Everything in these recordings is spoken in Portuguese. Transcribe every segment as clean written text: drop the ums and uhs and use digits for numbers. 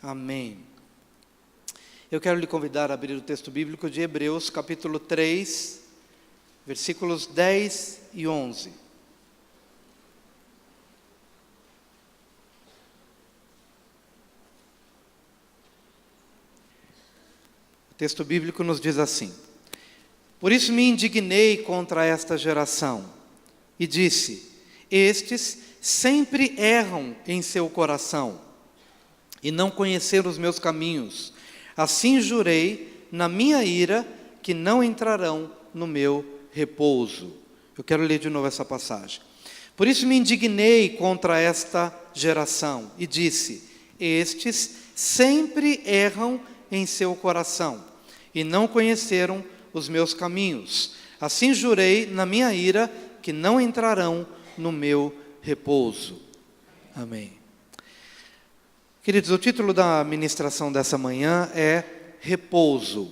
Amém. Eu quero lhe convidar a abrir o texto bíblico de Hebreus, capítulo 3, versículos 10 e 11. O texto bíblico nos diz assim: Por isso me indignei contra esta geração, e disse: Estes sempre erram em seu coração, e não conheceram os meus caminhos. Assim jurei na minha ira, que não entrarão no meu repouso. Eu quero ler de novo essa passagem. Por isso me indignei contra esta geração, e disse: Estes sempre erram em seu coração, e não conheceram os meus caminhos. Assim jurei na minha ira, que não entrarão no meu repouso. Amém. Queridos, o título da ministração dessa manhã é repouso.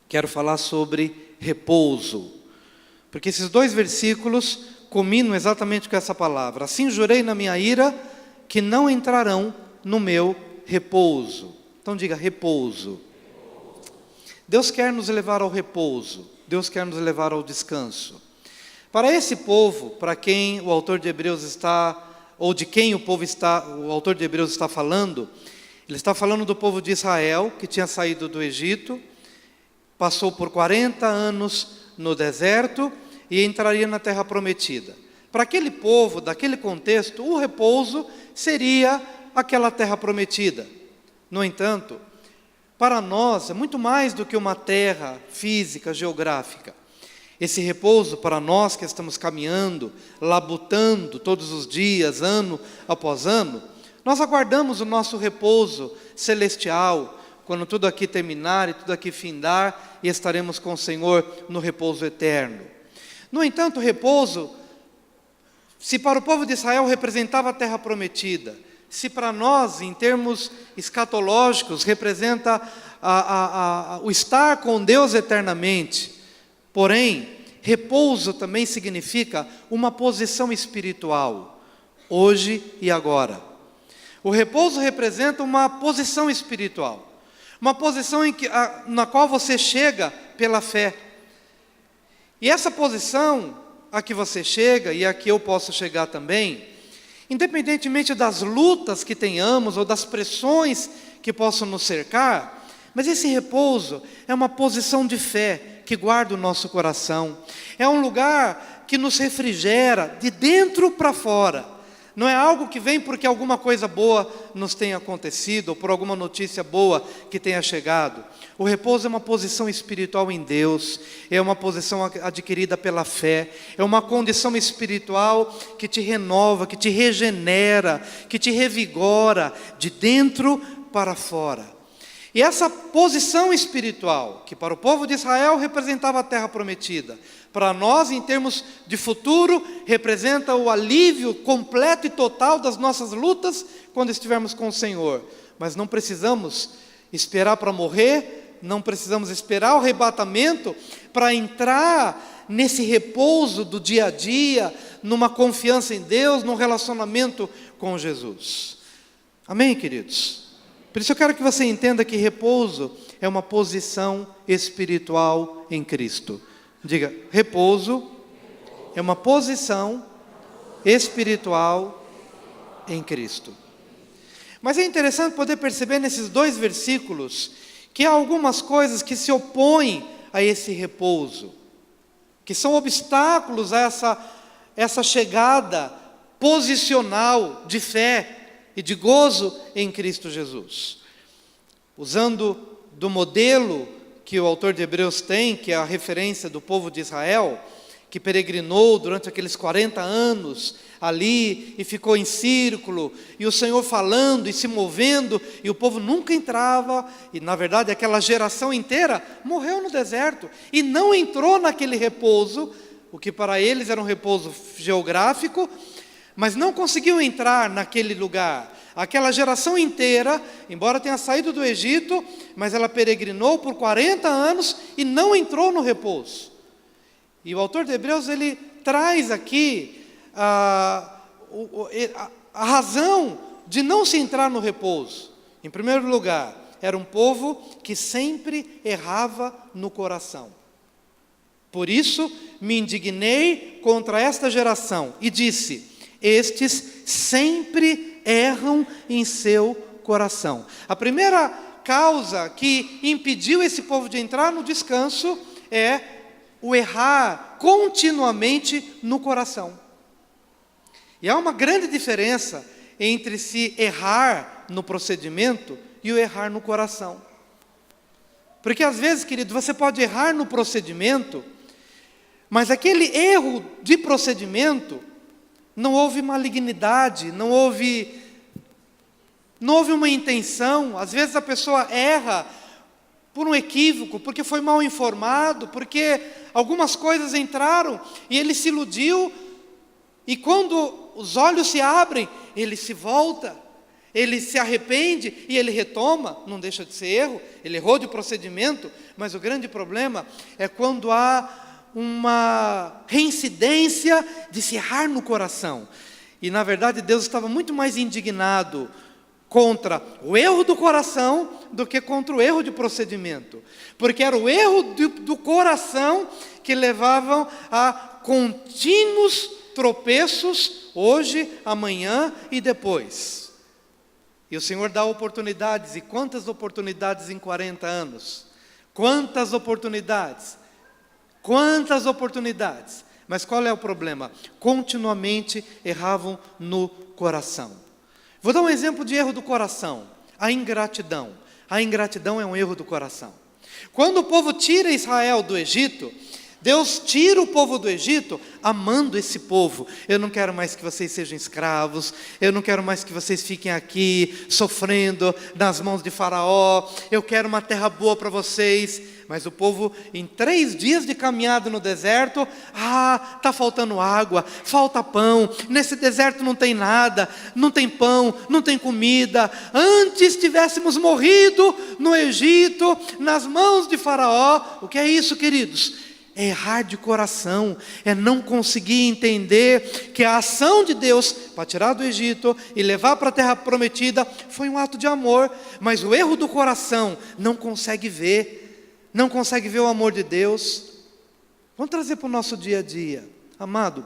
Quero falar sobre repouso, porque esses dois versículos combinam exatamente com essa palavra. Assim jurei na minha ira, que não entrarão no meu repouso. Então diga repouso. Deus quer nos levar ao repouso, Deus quer nos levar ao descanso. Para esse povo, para quem o autor de Hebreus está, ou de quem o autor de Hebreus está falando, ele está falando do povo de Israel, que tinha saído do Egito, passou por 40 anos no deserto e entraria na terra prometida. Para aquele povo, daquele contexto, o repouso seria aquela terra prometida. No entanto, para nós é muito mais do que uma terra física, geográfica. Esse repouso para nós que estamos caminhando, labutando todos os dias, ano após ano, nós aguardamos o nosso repouso celestial, quando tudo aqui terminar e tudo aqui findar, e estaremos com o Senhor no repouso eterno. No entanto, o repouso, se para o povo de Israel representava a terra prometida, se para nós, em termos escatológicos, representa o estar com Deus eternamente, porém, repouso também significa uma posição espiritual, hoje e agora. O repouso representa uma posição espiritual, uma posição na qual você chega pela fé. E essa posição a que você chega, e a que eu posso chegar também, independentemente das lutas que tenhamos, ou das pressões que possam nos cercar, mas esse repouso é uma posição de fé, que guarda o nosso coração. É um lugar que nos refrigera de dentro para fora. Não é algo que vem porque alguma coisa boa nos tenha acontecido, ou por alguma notícia boa que tenha chegado. O repouso é uma posição espiritual em Deus, é uma posição adquirida pela fé, é uma condição espiritual que te renova, que te regenera, que te revigora de dentro para fora. E essa posição espiritual, que para o povo de Israel representava a terra prometida, para nós, em termos de futuro, representa o alívio completo e total das nossas lutas quando estivermos com o Senhor. Mas não precisamos esperar para morrer, não precisamos esperar o arrebatamento para entrar nesse repouso do dia a dia, numa confiança em Deus, num relacionamento com Jesus. Amém, queridos? Por isso eu quero que você entenda que repouso é uma posição espiritual em Cristo. Diga, repouso é uma posição espiritual em Cristo. Mas é interessante poder perceber nesses dois versículos que há algumas coisas que se opõem a esse repouso, que são obstáculos a essa chegada posicional de fé e de gozo em Cristo Jesus. Usando do modelo que o autor de Hebreus tem, que é a referência do povo de Israel, que peregrinou durante aqueles 40 anos ali e ficou em círculo, e o Senhor falando e se movendo, e o povo nunca entrava, e na verdade aquela geração inteira morreu no deserto, e não entrou naquele repouso, o que para eles era um repouso geográfico, mas não conseguiu entrar naquele lugar. Aquela geração inteira, embora tenha saído do Egito, mas ela peregrinou por 40 anos e não entrou no repouso. E o autor de Hebreus, ele traz aqui a razão de não se entrar no repouso. Em primeiro lugar, era um povo que sempre errava no coração. Por isso me indignei contra esta geração e disse: estes sempre erram em seu coração. A primeira causa que impediu esse povo de entrar no descanso é o errar continuamente no coração. E há uma grande diferença entre se errar no procedimento e o errar no coração. Porque às vezes, querido, você pode errar no procedimento, mas aquele erro de procedimento, não houve malignidade, não houve uma intenção. Às vezes a pessoa erra por um equívoco, porque foi mal informado, porque algumas coisas entraram e ele se iludiu, e quando os olhos se abrem, ele se volta, ele se arrepende e ele retoma. Não deixa de ser erro, ele errou de procedimento, mas o grande problema é quando há uma reincidência de se errar no coração. E na verdade Deus estava muito mais indignado contra o erro do coração do que contra o erro de procedimento, porque era o erro do coração que levavam a contínuos tropeços, hoje, amanhã e depois. E o Senhor dá oportunidades, e quantas oportunidades em 40 anos? Quantas oportunidades? Quantas oportunidades? Mas qual é o problema? Continuamente erravam no coração. Vou dar um exemplo de erro do coração: a ingratidão. A ingratidão é um erro do coração. Quando o povo tira Israel do Egito, Deus tira o povo do Egito amando esse povo. Eu não quero mais que vocês sejam escravos, eu não quero mais que vocês fiquem aqui sofrendo nas mãos de Faraó, eu quero uma terra boa para vocês. Mas o povo, em 3 dias de caminhada no deserto, está faltando água, falta pão, nesse deserto não tem nada, não tem pão, não tem comida. Antes tivéssemos morrido no Egito, nas mãos de Faraó. O que é isso, queridos? É errar de coração, é não conseguir entender que a ação de Deus para tirar do Egito e levar para a terra prometida foi um ato de amor, mas o erro do coração não consegue ver o amor de Deus. Vamos trazer para o nosso dia a dia. Amado,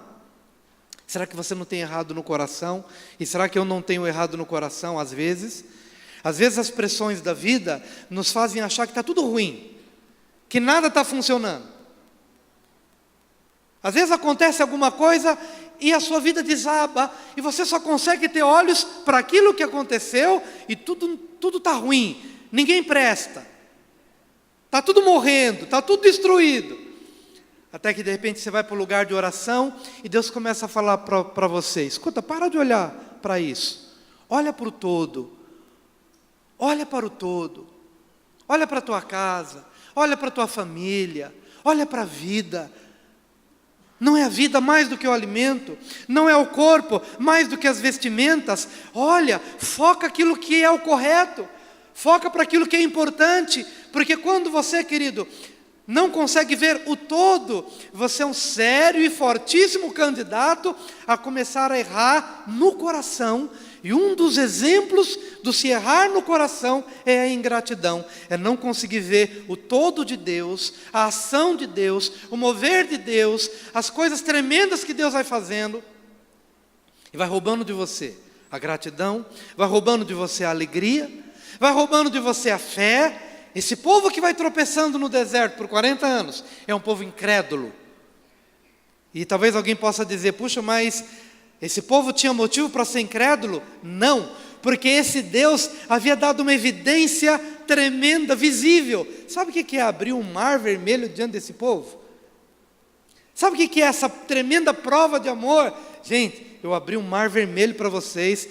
será que você não tem errado no coração? E será que eu não tenho errado no coração às vezes? Às vezes as pressões da vida nos fazem achar que está tudo ruim, que nada está funcionando. Às vezes acontece alguma coisa e a sua vida desaba, e você só consegue ter olhos para aquilo que aconteceu, e tudo está ruim, ninguém presta, está tudo morrendo, está tudo destruído. Até que de repente você vai para o lugar de oração e Deus começa a falar para você: escuta, para de olhar para isso, olha para o todo, olha para o todo, olha para a tua casa, olha para a tua família, olha para a vida. Não é a vida mais do que o alimento? Não é o corpo mais do que as vestimentas? Olha, foca aquilo que é o correto, foca para aquilo que é importante, porque quando você, querido, não consegue ver o todo, você é um sério e fortíssimo candidato a começar a errar no coração. E um dos exemplos do se errar no coração é a ingratidão, é não conseguir ver o todo de Deus, a ação de Deus, o mover de Deus, as coisas tremendas que Deus vai fazendo, e vai roubando de você a gratidão, vai roubando de você a alegria, vai roubando de você a fé. Esse povo que vai tropeçando no deserto por 40 anos é um povo incrédulo. E talvez alguém possa dizer: puxa, mas esse povo tinha motivo para ser incrédulo? Não, porque esse Deus havia dado uma evidência tremenda, visível. Sabe o que é abrir um mar vermelho diante desse povo? Sabe o que é essa tremenda prova de amor? Gente, eu abri um mar vermelho para vocês,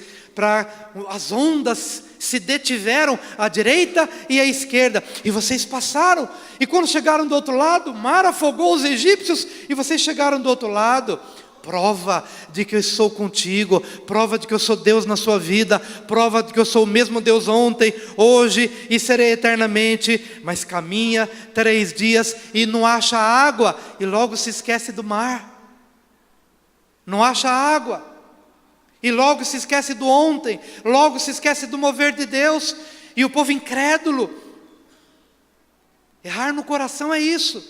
as ondas se detiveram à direita e à esquerda, e vocês passaram, e quando chegaram do outro lado, o mar afogou os egípcios, e vocês chegaram do outro lado. Prova de que eu sou contigo, prova de que eu sou Deus na sua vida, prova de que eu sou o mesmo Deus ontem, hoje e serei eternamente. Mas caminha 3 dias e não acha água, e logo se esquece do mar. Não acha água, e logo se esquece do ontem, logo se esquece do mover de Deus. E o povo incrédulo. Errar no coração é isso.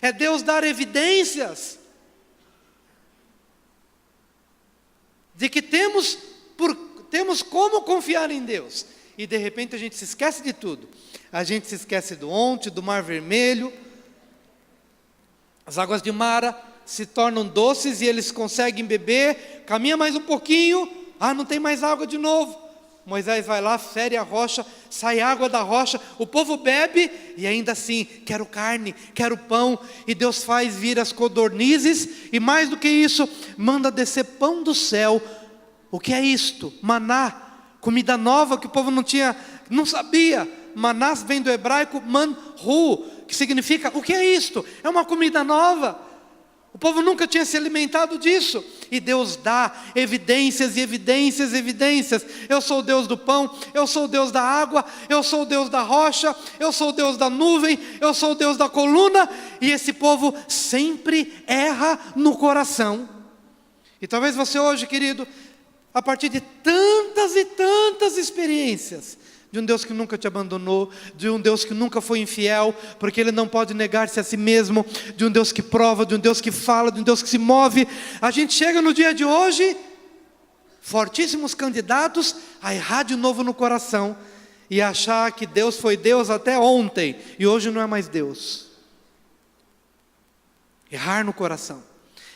É Deus dar evidências de que temos como confiar em Deus. E de repente a gente se esquece de tudo. A gente se esquece do Onte, do Mar Vermelho. As águas de Mara se tornam doces e eles conseguem beber. Caminha mais um pouquinho, não tem mais água de novo. Moisés vai lá, fere a rocha, sai água da rocha, o povo bebe e ainda assim, quero carne, quero pão. E Deus faz vir as codornizes e mais do que isso, manda descer pão do céu. O que é isto? Maná, comida nova que o povo não sabia. Maná vem do hebraico manhu, que significa, o que é isto? É uma comida nova. O povo nunca tinha se alimentado disso. E Deus dá evidências e evidências e evidências. Eu sou o Deus do pão, eu sou o Deus da água, eu sou o Deus da rocha, eu sou o Deus da nuvem, eu sou o Deus da coluna. E esse povo sempre erra no coração. E talvez você hoje, querido, a partir de tantas e tantas experiências, de um Deus que nunca te abandonou, de um Deus que nunca foi infiel, porque Ele não pode negar-se a si mesmo, de um Deus que prova, de um Deus que fala, de um Deus que se move, a gente chega no dia de hoje, fortíssimos candidatos a errar de novo no coração, e achar que Deus foi Deus até ontem, e hoje não é mais Deus. Errar no coração.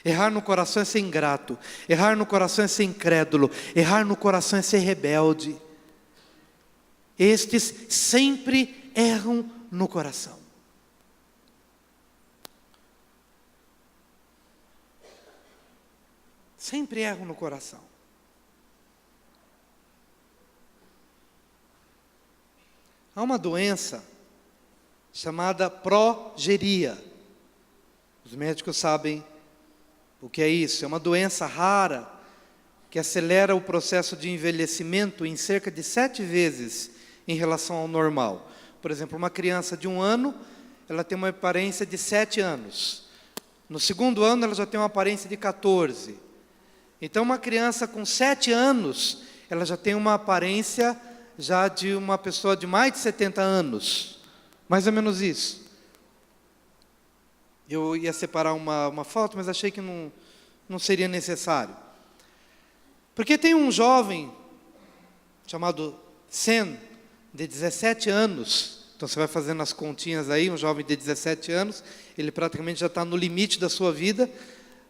Errar no coração é ser ingrato, errar no coração é ser incrédulo, errar no coração é ser rebelde. Estes sempre erram no coração. Sempre erram no coração. Há uma doença chamada progeria. Os médicos sabem o que é isso. É uma doença rara que acelera o processo de envelhecimento em cerca de 7 vezes em relação ao normal. Por exemplo, uma criança de 1 ano, ela tem uma aparência de 7 anos. No segundo ano, ela já tem uma aparência de 14. Então, uma criança com 7 anos, ela já tem uma aparência já de uma pessoa de mais de 70 anos. Mais ou menos isso. Eu ia separar uma foto, mas achei que não seria necessário. Porque tem um jovem chamado Sen, de 17 anos, então você vai fazendo as continhas aí, um jovem de 17 anos, ele praticamente já está no limite da sua vida,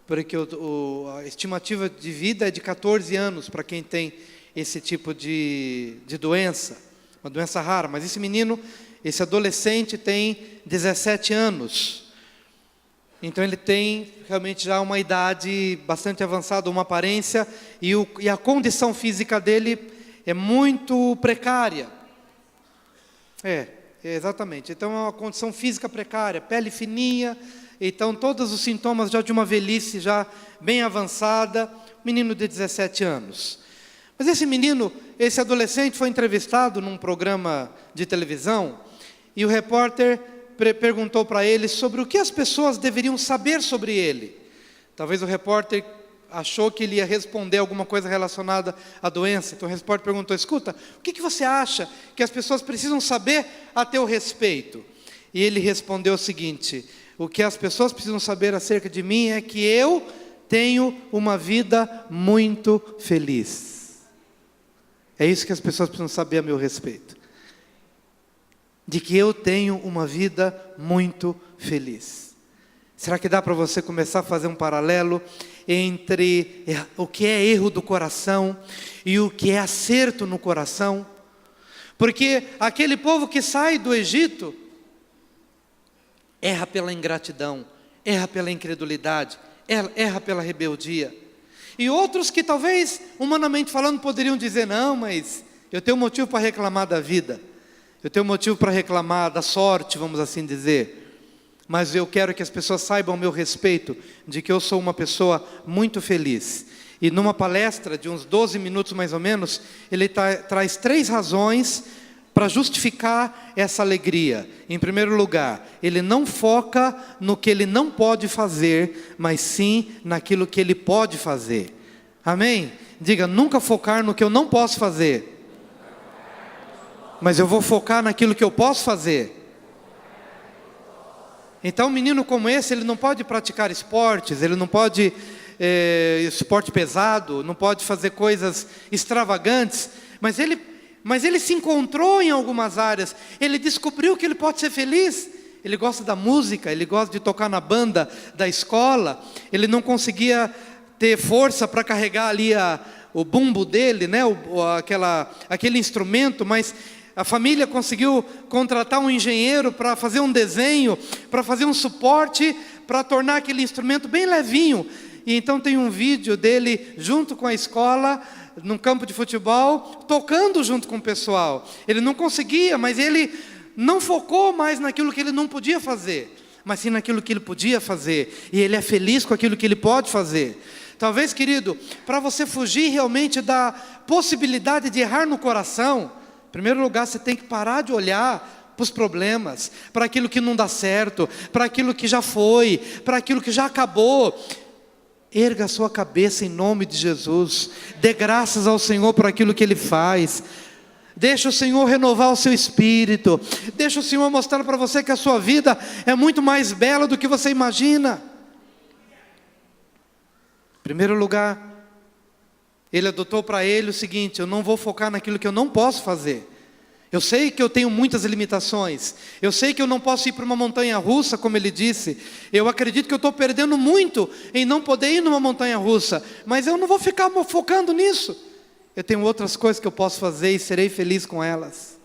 porque a estimativa de vida é de 14 anos para quem tem esse tipo de doença, uma doença rara. Mas esse menino, esse adolescente tem 17 anos, então ele tem realmente já uma idade bastante avançada, uma aparência, e a condição física dele é muito precária. Exatamente. Então é uma condição física precária, pele fininha, então todos os sintomas já de uma velhice já bem avançada, menino de 17 anos. Mas esse adolescente foi entrevistado num programa de televisão, e o repórter perguntou para ele sobre o que as pessoas deveriam saber sobre ele. Talvez o repórter achou que ele ia responder alguma coisa relacionada à doença. Então o repórter perguntou: escuta, o que você acha que as pessoas precisam saber a teu respeito? E ele respondeu o seguinte: o que as pessoas precisam saber acerca de mim é que eu tenho uma vida muito feliz. É isso que as pessoas precisam saber a meu respeito. De que eu tenho uma vida muito feliz. Será que dá para você começar a fazer um paralelo entre o que é erro do coração e o que é acerto no coração? Porque aquele povo que sai do Egito erra pela ingratidão, erra pela incredulidade, erra pela rebeldia. E outros que talvez, humanamente falando, poderiam dizer: não, mas eu tenho motivo para reclamar da vida, eu tenho motivo para reclamar da sorte, vamos assim dizer. Mas eu quero que as pessoas saibam a meu respeito de que eu sou uma pessoa muito feliz. E numa palestra de uns 12 minutos mais ou menos, ele traz 3 razões para justificar essa alegria. Em primeiro lugar, ele não foca no que ele não pode fazer, mas sim naquilo que ele pode fazer. Amém? Diga: nunca focar no que eu não posso fazer, mas eu vou focar naquilo que eu posso fazer. Então um menino como esse, ele não pode praticar esportes, ele não pode esporte pesado, não pode fazer coisas extravagantes, mas ele se encontrou em algumas áreas, ele descobriu que ele pode ser feliz. Ele gosta da música, ele gosta de tocar na banda da escola, ele não conseguia ter força para carregar ali o bumbo dele, né? aquele instrumento, mas a família conseguiu contratar um engenheiro para fazer um desenho, para fazer um suporte, para tornar aquele instrumento bem levinho. E então tem um vídeo dele junto com a escola, num campo de futebol, tocando junto com o pessoal. Ele não conseguia, mas ele não focou mais naquilo que ele não podia fazer, mas sim naquilo que ele podia fazer. E ele é feliz com aquilo que ele pode fazer. Talvez, querido, para você fugir realmente da possibilidade de errar no coração, em primeiro lugar, você tem que parar de olhar para os problemas, para aquilo que não dá certo, para aquilo que já foi, para aquilo que já acabou. Erga a sua cabeça em nome de Jesus. Dê graças ao Senhor por aquilo que Ele faz. Deixa o Senhor renovar o seu espírito. Deixa o Senhor mostrar para você que a sua vida é muito mais bela do que você imagina. Em primeiro lugar, ele adotou para ele o seguinte: eu não vou focar naquilo que eu não posso fazer. Eu sei que eu tenho muitas limitações. Eu sei que eu não posso ir para uma montanha russa, como ele disse. Eu acredito que eu estou perdendo muito em não poder ir numa montanha russa. Mas eu não vou ficar focando nisso. Eu tenho outras coisas que eu posso fazer e serei feliz com elas.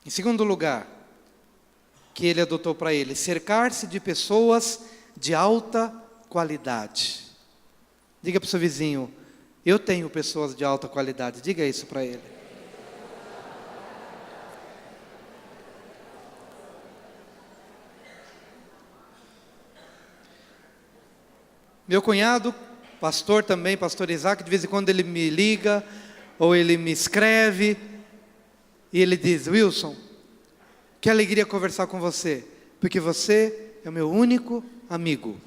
Em segundo lugar, que ele adotou para ele, cercar-se de pessoas de alta qualidade. Diga para o seu vizinho: eu tenho pessoas de alta qualidade. Diga isso para ele. Meu cunhado, pastor também, pastor Isaac, de vez em quando ele me liga, ou ele me escreve, e ele diz: Wilson, que alegria conversar com você, porque você é o meu único amigo.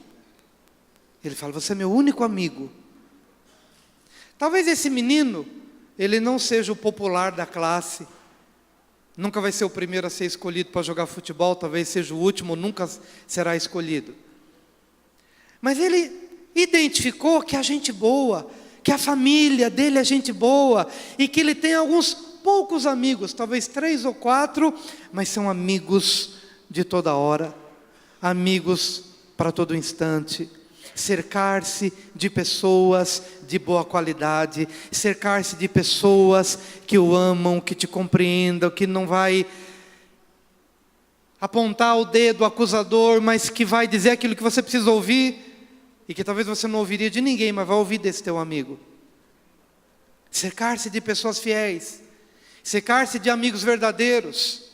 Ele fala: você é meu único amigo. Talvez esse menino, ele não seja o popular da classe, nunca vai ser o primeiro a ser escolhido para jogar futebol, talvez seja o último, nunca será escolhido. Mas ele identificou que a gente boa, que a família dele é gente boa, e que ele tem alguns poucos amigos, talvez 3 ou 4, mas são amigos de toda hora, amigos para todo instante. Cercar-se de pessoas de boa qualidade, cercar-se de pessoas que o amam, que te compreendam, que não vai apontar o dedo acusador, mas que vai dizer aquilo que você precisa ouvir, e que talvez você não ouviria de ninguém, mas vai ouvir desse teu amigo. Cercar-se de pessoas fiéis, cercar-se de amigos verdadeiros.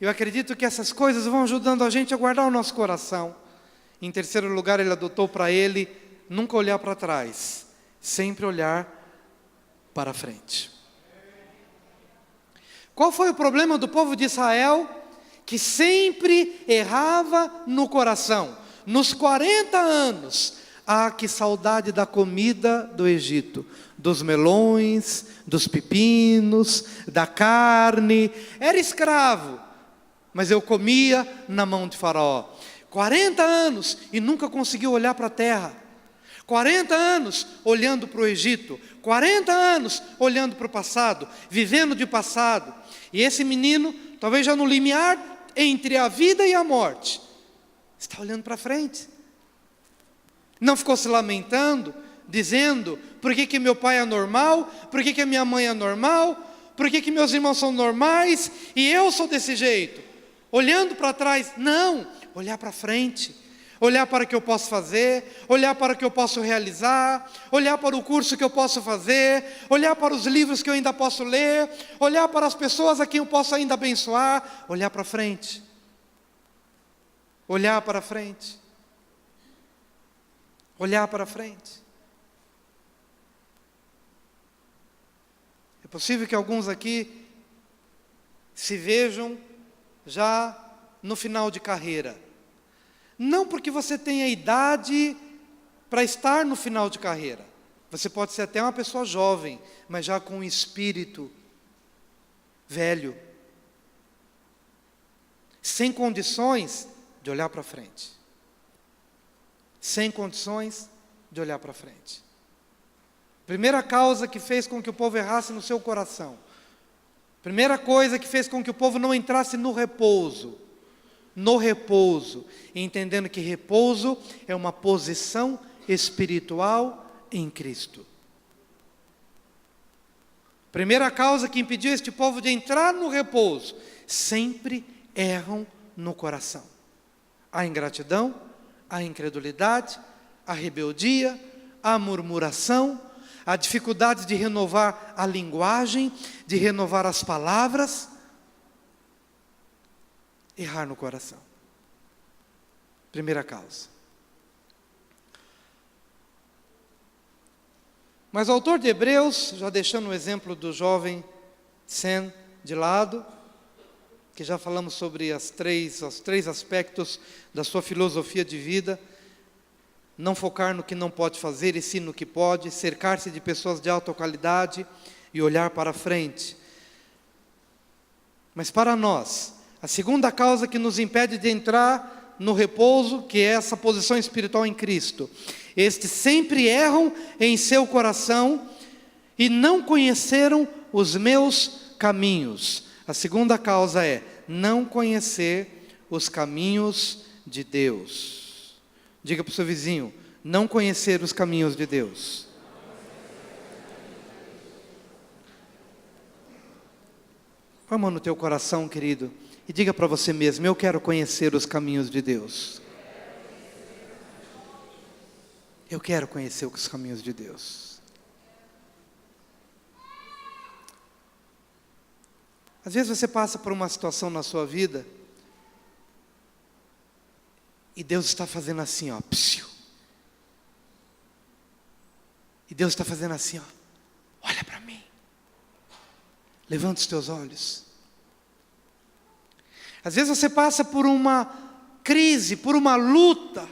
Eu acredito que essas coisas vão ajudando a gente a guardar o nosso coração. Em terceiro lugar, ele adotou para ele nunca olhar para trás, sempre olhar para frente. Qual foi o problema do povo de Israel? Que sempre errava no coração. Nos 40 anos, que saudade da comida do Egito, dos melões, dos pepinos, da carne. Era escravo, mas eu comia na mão de Faraó. 40 anos e nunca conseguiu olhar para a terra. 40 anos olhando para o Egito. 40 anos olhando para o passado, vivendo de passado. E esse menino, talvez já no limiar entre a vida e a morte, está olhando para frente. Não ficou se lamentando, dizendo: por que meu pai é normal? Por que a minha mãe é normal? Por que meus irmãos são normais? E eu sou desse jeito? Olhando para trás. Não, olhar para frente. Olhar para o que eu posso fazer, olhar para o que eu posso realizar, olhar para o curso que eu posso fazer, olhar para os livros que eu ainda posso ler, olhar para as pessoas a quem eu posso ainda abençoar, olhar para frente. Olhar para frente. Olhar para frente. É possível que alguns aqui se vejam já no final de carreira. Não porque você tenha idade para estar no final de carreira. Você pode ser até uma pessoa jovem, mas já com um espírito velho, sem condições de olhar para frente. Sem condições de olhar para frente. Primeira causa que fez com que o povo errasse no seu coração. Primeira coisa que fez com que o povo não entrasse no repouso. No repouso. Entendendo que repouso é uma posição espiritual em Cristo. Primeira causa que impediu este povo de entrar no repouso. Sempre erram no coração. A ingratidão, a incredulidade, a rebeldia, a murmuração, a dificuldade de renovar a linguagem, de renovar as palavras. Errar no coração. Primeira causa. Mas o autor de Hebreus, já deixando o exemplo do jovem Sem de lado, que já falamos sobre os três aspectos da sua filosofia de vida, não focar no que não pode fazer, e sim no que pode, cercar-se de pessoas de alta qualidade e olhar para frente. Mas para nós, a segunda causa que nos impede de entrar no repouso, que é essa posição espiritual em Cristo. Estes sempre erram em seu coração e não conheceram os meus caminhos. A segunda causa é não conhecer os caminhos de Deus. Diga para o seu vizinho, não conhecer os caminhos de Deus. Põe a mão no teu coração, querido, e diga para você mesmo, eu quero conhecer os caminhos de Deus. Eu quero conhecer os caminhos de Deus. Às vezes você passa por uma situação na sua vida e Deus está fazendo assim, ó, psiu. E Deus está fazendo assim, ó, olha para mim. Levanta os teus olhos. Às vezes você passa por uma crise, por uma luta,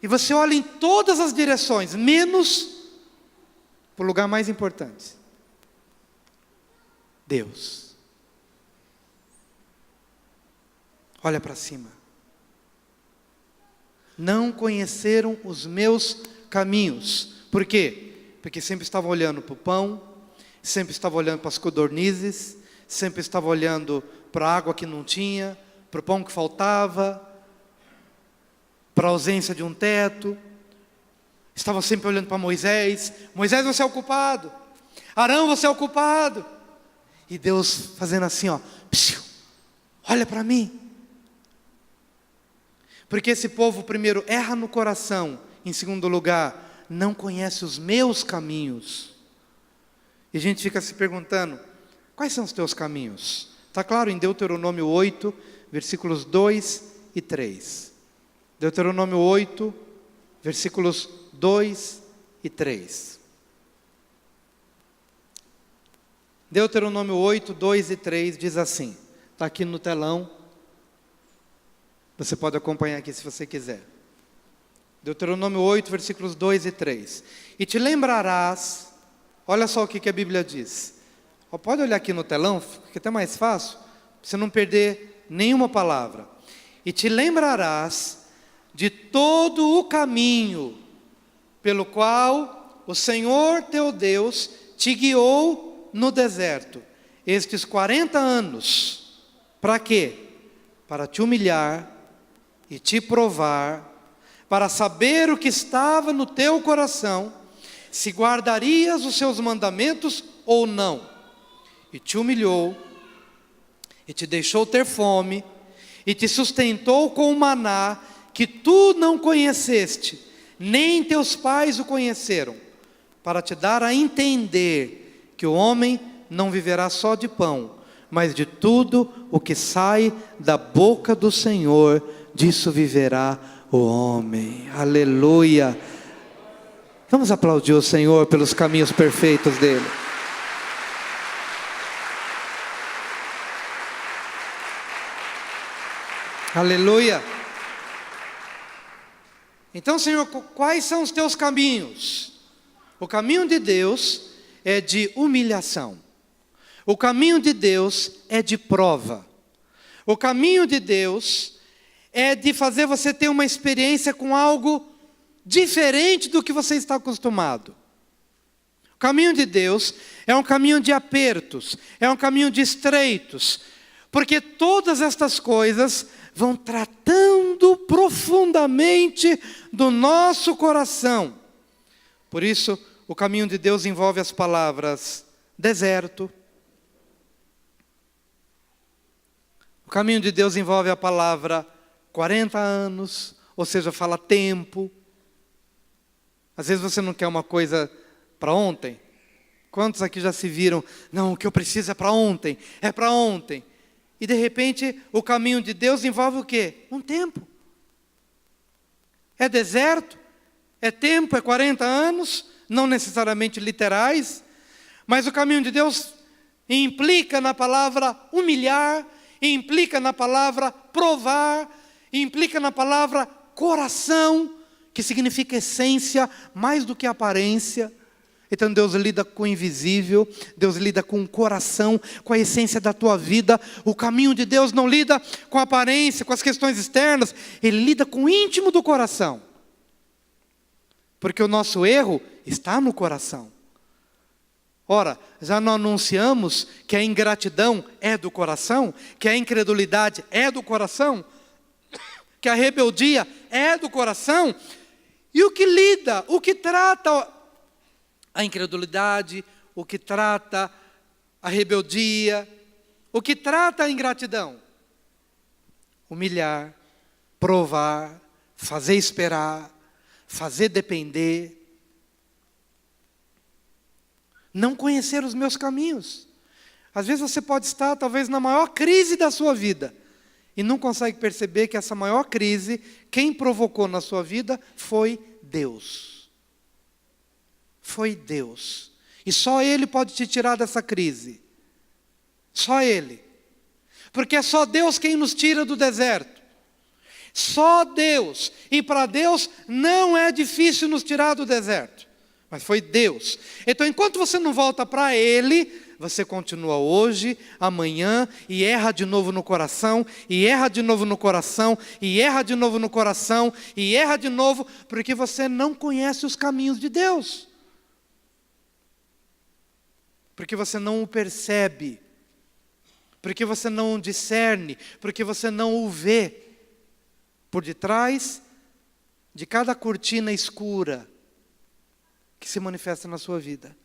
e você olha em todas as direções, menos para o lugar mais importante. Deus. Olha para cima. Não conheceram os meus caminhos. Por quê? Porque sempre estavam olhando para o pão, sempre estavam olhando para as codornizes, sempre estavam olhando para a água que não tinha, para o pão que faltava, para a ausência de um teto. Estavam sempre olhando para Moisés. Moisés, você é o culpado. Arão, você é o culpado. E Deus fazendo assim, ó, psiu, olha para mim. Porque esse povo, primeiro, erra no coração. Em segundo lugar, não conhece os meus caminhos. E a gente fica se perguntando, quais são os teus caminhos? Está claro em Deuteronômio 8, versículos 2 e 3. Deuteronômio 8, versículos 2 e 3. Deuteronômio 8, 2 e 3 diz assim, está aqui no telão, você pode acompanhar aqui se você quiser. Deuteronômio 8, versículos 2 e 3. E te lembrarás, olha só o que a Bíblia diz. Pode olhar aqui no telão, fica até mais fácil, para você não perder nenhuma palavra. E te lembrarás de todo o caminho pelo qual o Senhor teu Deus te guiou no deserto, estes 40 anos. Para quê? Para te humilhar e te provar, para saber o que estava no teu coração, se guardarias os seus mandamentos ou não. E te humilhou, e te deixou ter fome, e te sustentou com o maná, que tu não conheceste, nem teus pais o conheceram, para te dar a entender que o homem não viverá só de pão, mas de tudo o que sai da boca do Senhor, disso viverá o homem. Aleluia! Vamos aplaudir o Senhor pelos caminhos perfeitos dele. Aleluia! Então, Senhor, quais são os teus caminhos? O caminho de Deus é de humilhação. O caminho de Deus é de prova. O caminho de Deus é de fazer você ter uma experiência com algo diferente do que você está acostumado. O caminho de Deus é um caminho de apertos, é um caminho de estreitos, porque todas estas coisas vão tratando profundamente do nosso coração. Por isso, o caminho de Deus envolve as palavras deserto. O caminho de Deus envolve a palavra 40 anos, ou seja, fala tempo. Às vezes você não quer uma coisa para ontem. Quantos aqui já se viram, não, o que eu preciso é para ontem, é para ontem. E de repente, o caminho de Deus envolve o quê? Um tempo. É deserto, é tempo, é 40 anos, não necessariamente literais, mas o caminho de Deus implica na palavra humilhar, implica na palavra provar, implica na palavra coração, que significa essência mais do que aparência. Então Deus lida com o invisível, Deus lida com o coração, com a essência da tua vida. O caminho de Deus não lida com a aparência, com as questões externas, Ele lida com o íntimo do coração. Porque o nosso erro está no coração. Ora, já não anunciamos que a ingratidão é do coração, que a incredulidade é do coração, que a rebeldia é do coração, e o que lida, o que trata a incredulidade, o que trata a rebeldia, o que trata a ingratidão? Humilhar, provar, fazer esperar, fazer depender. Não conhecer os meus caminhos. Às vezes você pode estar talvez na maior crise da sua vida e não consegue perceber que essa maior crise, quem provocou na sua vida foi Deus. Foi Deus. E só Ele pode te tirar dessa crise. Só Ele. Porque é só Deus quem nos tira do deserto. Só Deus. E para Deus não é difícil nos tirar do deserto. Mas foi Deus. Então, enquanto você não volta para Ele, você continua hoje, amanhã, e erra de novo no coração, e erra de novo no coração, e erra de novo no coração, e erra de novo, porque você não conhece os caminhos de Deus. Porque você não o percebe, porque você não o discerne, porque você não o vê. Por detrás de cada cortina escura que se manifesta na sua vida.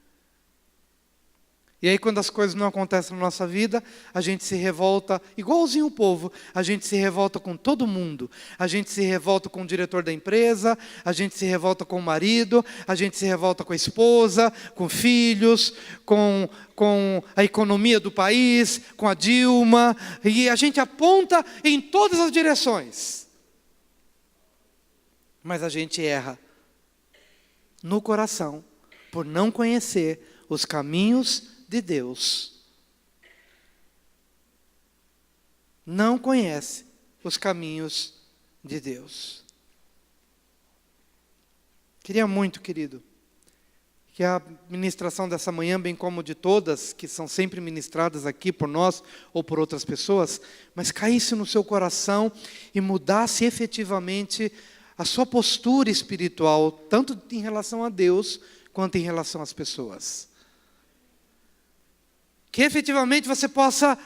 E aí quando as coisas não acontecem na nossa vida, a gente se revolta, igualzinho o povo, a gente se revolta com todo mundo. A gente se revolta com o diretor da empresa, a gente se revolta com o marido, a gente se revolta com a esposa, com filhos, com a economia do país, com a Dilma, e a gente aponta em todas as direções. Mas a gente erra no coração, por não conhecer os caminhos de Deus. Não conhece os caminhos de Deus. Queria muito, querido, que a ministração dessa manhã, bem como de todas, que são sempre ministradas aqui por nós ou por outras pessoas, mas caísse no seu coração e mudasse efetivamente a sua postura espiritual, tanto em relação a Deus, quanto em relação às pessoas. Que efetivamente você possa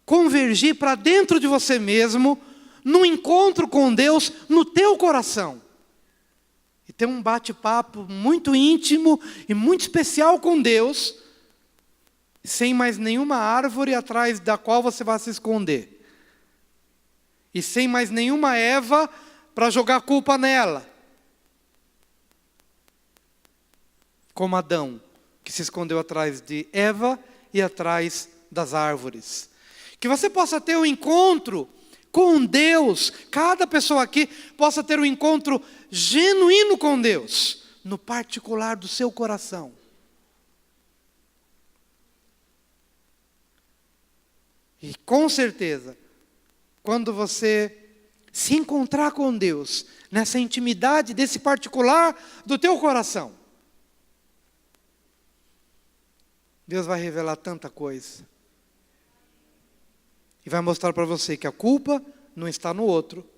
convergir para dentro de você mesmo, num encontro com Deus, no teu coração. E ter um bate-papo muito íntimo e muito especial com Deus, sem mais nenhuma árvore atrás da qual você vai se esconder. E sem mais nenhuma Eva para jogar culpa nela. Como Adão, que se escondeu atrás de Eva e atrás das árvores. Que você possa ter um encontro com Deus. Cada pessoa aqui possa ter um encontro genuíno com Deus, no particular do seu coração. E com certeza, quando você se encontrar com Deus, nessa intimidade desse particular do teu coração, Deus vai revelar tanta coisa. E vai mostrar para você que a culpa não está no outro,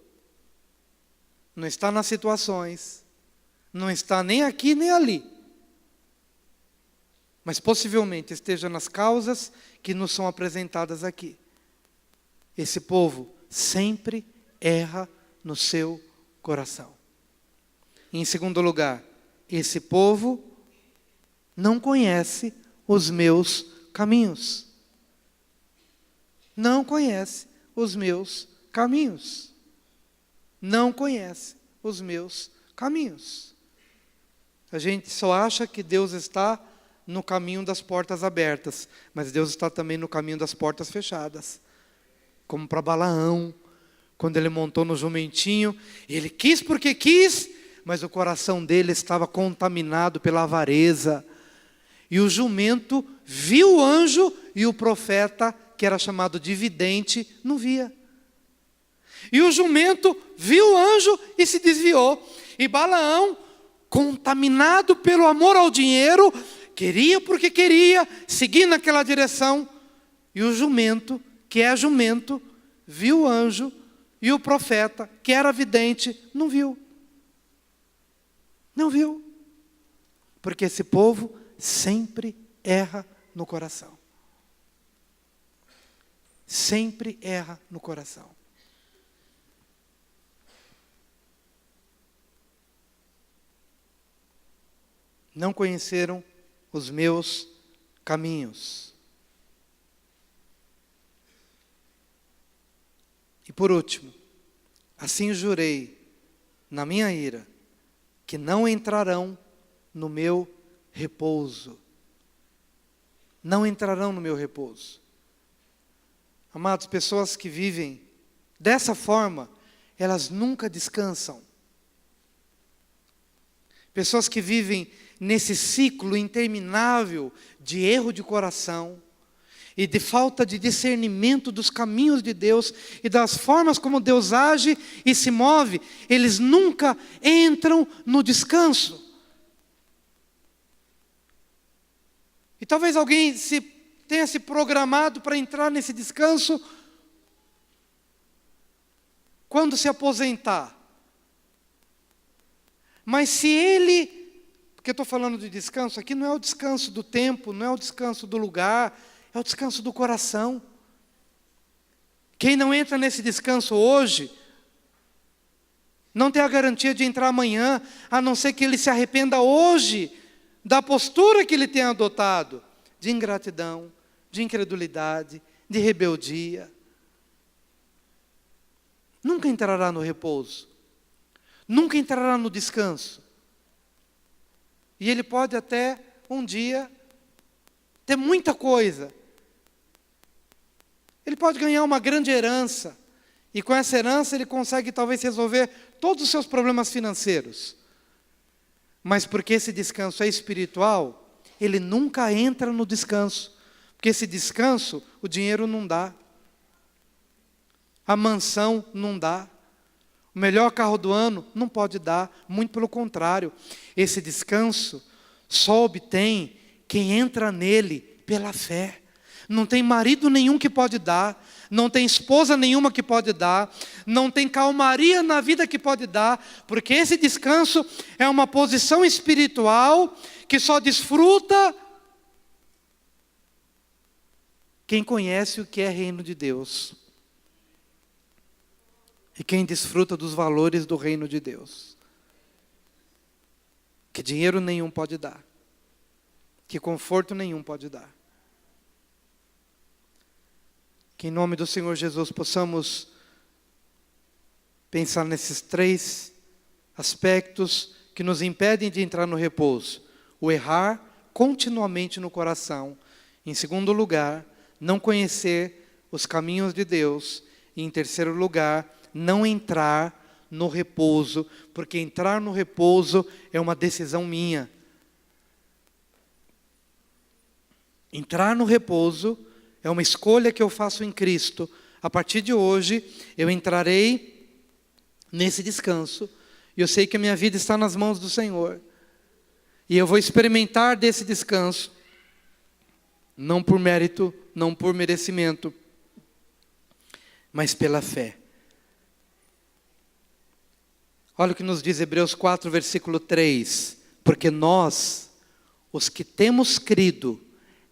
não está nas situações, não está nem aqui nem ali, mas possivelmente esteja nas causas que nos são apresentadas aqui. Esse povo sempre erra no seu coração. E em segundo lugar, esse povo não conhece os meus caminhos. Não conhece os meus caminhos. Não conhece os meus caminhos. A gente só acha que Deus está no caminho das portas abertas, mas Deus está também no caminho das portas fechadas. Como para Balaão, quando ele montou no jumentinho, ele quis porque quis, mas o coração dele estava contaminado pela avareza. E o jumento viu o anjo e o profeta, que era chamado de vidente, não via. E o jumento viu o anjo e se desviou. E Balaão, contaminado pelo amor ao dinheiro, queria porque queria, seguir naquela direção. E o jumento, que é jumento, viu o anjo, e o profeta, que era vidente, não viu. Não viu. Porque esse povo sempre erra no coração. Sempre erra no coração. Não conheceram os meus caminhos. E por último, assim jurei na minha ira, que não entrarão no meu repouso. Não entrarão no meu repouso. Amados, pessoas que vivem dessa forma, elas nunca descansam. Pessoas que vivem nesse ciclo interminável de erro de coração e de falta de discernimento dos caminhos de Deus e das formas como Deus age e se move, eles nunca entram no descanso. E talvez alguém tenha se programado para entrar nesse descanso quando se aposentar. Mas se ele, porque eu estou falando de descanso, aqui não é o descanso do tempo, não é o descanso do lugar, é o descanso do coração. Quem não entra nesse descanso hoje, não tem a garantia de entrar amanhã, a não ser que ele se arrependa hoje da postura que ele tem adotado, de ingratidão, de incredulidade, de rebeldia. Nunca entrará no repouso, nunca entrará no descanso. E ele pode até um dia ter muita coisa. Ele pode ganhar uma grande herança, e com essa herança ele consegue talvez resolver todos os seus problemas financeiros. Mas porque esse descanso é espiritual, ele nunca entra no descanso. Porque esse descanso, o dinheiro não dá. A mansão não dá. O melhor carro do ano não pode dar. Muito pelo contrário. Esse descanso só obtém quem entra nele pela fé. Não tem marido nenhum que pode dar. Não tem esposa nenhuma que pode dar. Não tem calmaria na vida que pode dar. Porque esse descanso é uma posição espiritual que só desfruta quem conhece o que é reino de Deus. E quem desfruta dos valores do reino de Deus. Que dinheiro nenhum pode dar. Que conforto nenhum pode dar. Que em nome do Senhor Jesus possamos pensar nesses 3 aspectos que nos impedem de entrar no repouso. O errar continuamente no coração. Em segundo lugar, não conhecer os caminhos de Deus. E em terceiro lugar, não entrar no repouso. Porque entrar no repouso é uma decisão minha. Entrar no repouso é uma escolha que eu faço em Cristo. A partir de hoje, eu entrarei nesse descanso, e eu sei que a minha vida está nas mãos do Senhor, e eu vou experimentar desse descanso, não por mérito, não por merecimento, mas pela fé. Olha o que nos diz Hebreus 4, versículo 3. Porque nós, os que temos crido,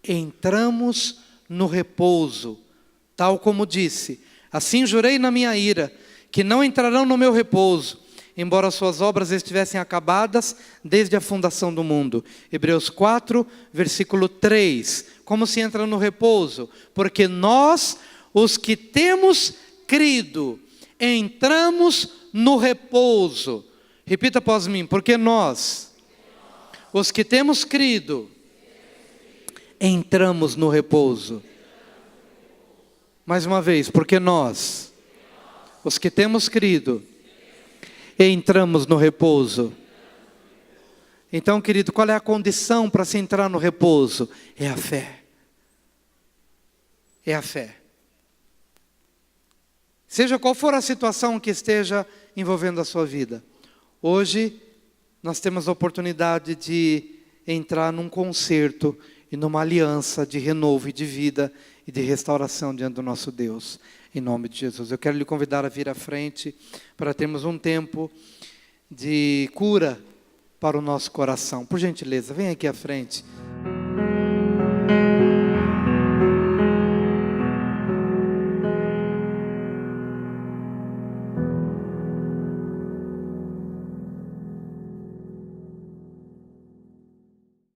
entramos no repouso, tal como disse: assim jurei na minha ira, que não entrarão no meu repouso, embora suas obras estivessem acabadas desde a fundação do mundo. Hebreus 4, versículo 3. Como se entra no repouso? Porque nós, os que temos crido, entramos no repouso. Repita após mim: porque nós, os que temos crido, entramos no repouso. Mais uma vez, porque nós, os que temos crido, entramos no repouso. Então, querido, qual é a condição para se entrar no repouso? É a fé. É a fé. Seja qual for a situação que esteja envolvendo a sua vida. Hoje, nós temos a oportunidade de entrar num concerto e numa aliança de renovo e de vida e de restauração diante do nosso Deus. Em nome de Jesus. Eu quero lhe convidar a vir à frente para termos um tempo de cura para o nosso coração. Por gentileza, vem aqui à frente.